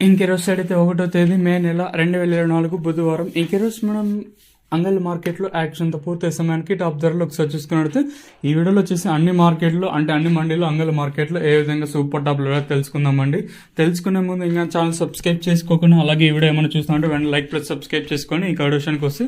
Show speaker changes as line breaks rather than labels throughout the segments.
ఇంకెరోజు side అయితే 1వ తేదీ మే నెల 2024 బుధవారం. ఇంకెరోజు మనం అంగళ్ళ మార్కెట్లో యాక్షన్తో పూర్తి సమయానికి టాప్ ధరలు ఒకసారి చూసుకున్నట్టు ఈ వీడియోలో వచ్చేసి అన్ని మార్కెట్లు అంటే అన్ని మండీలు అంగళ్ళ మార్కెట్లో ఏ విధంగా సూపర్ టాప్లు తెలుసుకుందామండి. తెలుసుకునే ముందు ఇంకా ఛానల్ సబ్స్క్రైబ్ చేసుకోకుండా అలాగే ఈ వీడియో ఏమైనా చూస్తుంటే వెంటనే లైక్ ప్లస్ సబ్స్క్రైబ్ చేసుకొని ఈ విషయానికి వస్తే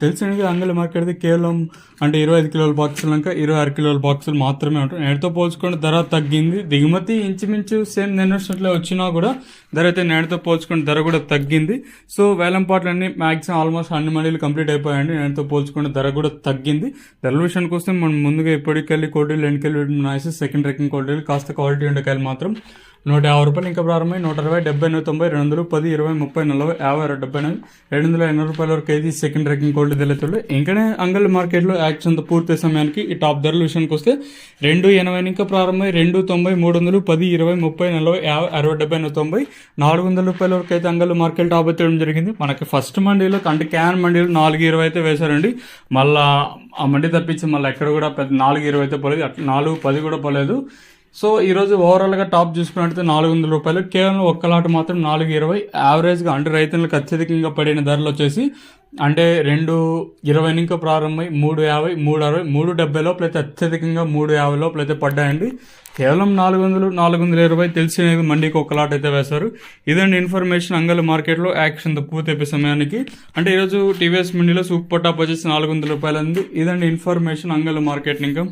తెలిసినగా అంగళ్ళ మార్కెట్ కేవలం అంటే 25 కిలోల బాక్సులు ఇంకా 26 కిలోల బాక్సులు మాత్రమే ఉంటాయి. నేటితో పోల్చుకుంటే ధర తగ్గింది. దిగుమతి ఇంచుమించు సేమ్ నిన్నట్లో వచ్చినా కూడా ధర అయితే నేటితో పోల్చుకుంటే ధర కూడా తగ్గింది. సో వేలంపాట్లు అన్ని మాక్సిమం ఆల్మోస్ట్ అన్ని మండీలు కంప్లీట్ అయిపోయాయండి. నేటితో పోల్చుకుంటే ధర కూడా తగ్గింది. ధరల విషయానికి వస్తే మనం ముందుగా ఎప్పటికెళ్ళి కోటీలు ఎండుకెళ్ళి నాయిస్ సెకండ్ రేకింగ్ కోటీలు కాస్త క్వాలిటీ ఉండకాయలు మాత్రం 150 రూపాయలు ఇంకా ప్రారంభమై 120, 70, 90, 200, 10, 20, 30, 40, 50, 79, 280 రూపాయల వరకు అయితే సెకండ్ రేకింగ్ క్వాలిటీ తెలుతుంది. ఇంకనే అంగళ్ళ మార్కెట్లో యాక్షన్తో పూర్తి సమయానికి ఈ టాప్ ధరల విషయానికి వస్తే 280 ఇంకా ప్రారంభమై 290, 300, 10, 20, 30, 40, 50, 60, 70, 90, 400 రూపాయల వరకు అయితే అంగళ్ళ మార్కెట్ టాప్ ఎత్తడం జరిగింది. మనకి ఫస్ట్ మండీలో అంటే క్యాన్ మండీలో 420 అయితే వేశారండి. మళ్ళీ ఆ మండీ తప్పించి మళ్ళీ ఎక్కడ కూడా పెద్ద 420 అయితే పోలేదు, అట్లా 410 కూడా పోలేదు. సో ఈరోజు ఓవరాల్గా టాప్ చూసుకున్నట్టయితే 400 రూపాయలు, కేవలం ఒక్క లాట్ మాత్రం 420. యావరేజ్గా అంటే రైతులకు అత్యధికంగా పడిన ధరలు వచ్చేసి అంటే 220 ఇంకా ప్రారంభమై 350, 360, 370 లోపల అయితే అత్యధికంగా 350 లోపల అయితే పడ్డాయండి. కేవలం 400, 420 తెలిసిన మండీకి ఒక లాట్ అయితే వేశారు. ఇదండి ఇన్ఫర్మేషన్ అంగళ్ళ మార్కెట్లో యాక్షన్ పూర్తి సమయానికి. అంటే ఈరోజు టీవీఎస్ మండీలో సూపర్ టాప్ వచ్చేసి 400 రూపాయలు ఉంది. ఇదండి ఇన్ఫర్మేషన్ అంగళ్ళ మార్కెట్ ఇంకా